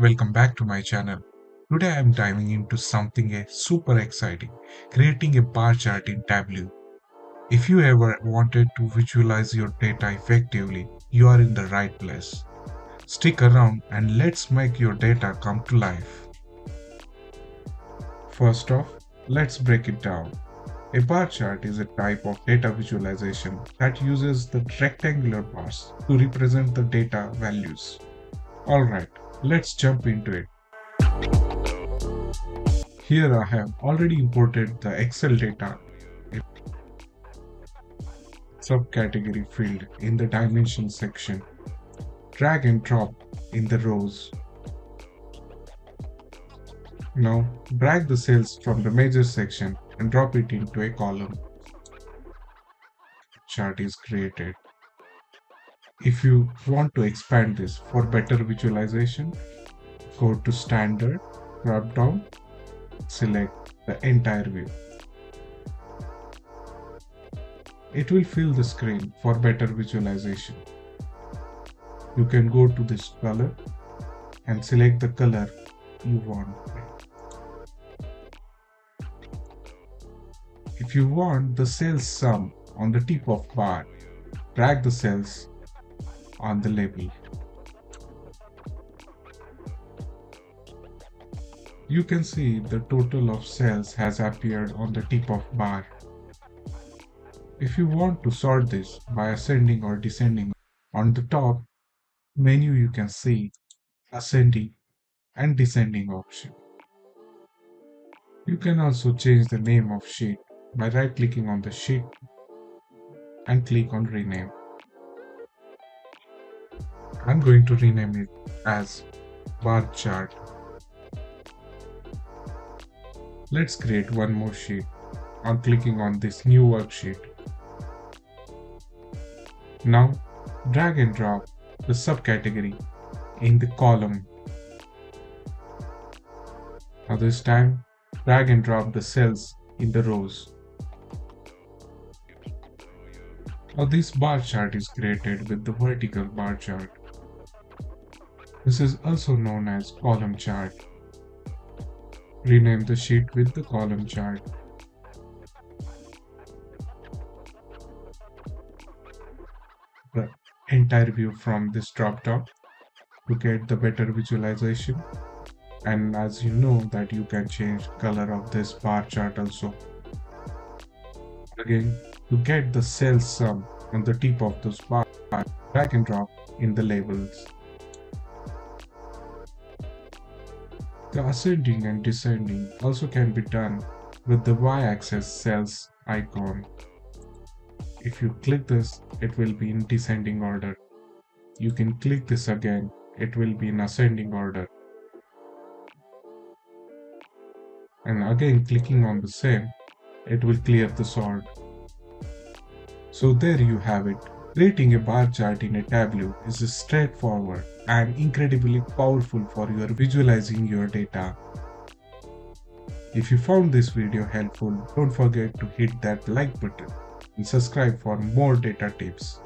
welcome back to my channel. Today I am diving into something super exciting, creating a bar chart in Tableau. If you ever wanted to visualize your data effectively, you are in the right place. Stick around and let's make your data come to life. First off, let's break it down. A bar chart is a type of data visualization that uses the rectangular bars to represent the data values. Alright, let's jump into it. Here I have already imported the Excel data subcategory field in the dimension section. Drag and drop in the rows. Now drag the cells from the measure section and drop it into a column. Chart is created. If you want to expand this for better visualization, go to Standard, drop down, select the entire view. It will fill the screen for better visualization. You can go to this color and select the color you want. If you want the cell sum on the tip of bar, drag the cells on the label. You can see the total of cells has appeared on the tip of bar. If you want to sort this by ascending or descending, on the top menu you can see ascending and descending option. You can also change the name of sheet by right-clicking on the sheet and click on rename. I'm going to rename it as bar chart. Let's create one more sheet on clicking on this new worksheet. Now drag and drop the subcategory in the column. Now this time drag and drop the cells in the rows. Now this bar chart is created with the vertical bar chart. This is also known as column chart. Rename the sheet with the column chart. The entire view from this drop down to get the better visualization. And as you know that you can change color of this bar chart also. Again, to get the cell sum on the tip of those bars, drag and drop in the labels. The ascending and descending also can be done with the y-axis cells icon. If you click this, it will be in descending order. You can click this again, it will be in ascending order. And again clicking on the same, it will clear the sort. So there you have it. Creating a bar chart in a Tableau is straightforward and incredibly powerful for your visualizing your data. If you found this video helpful, don't forget to hit that like button and subscribe for more data tips.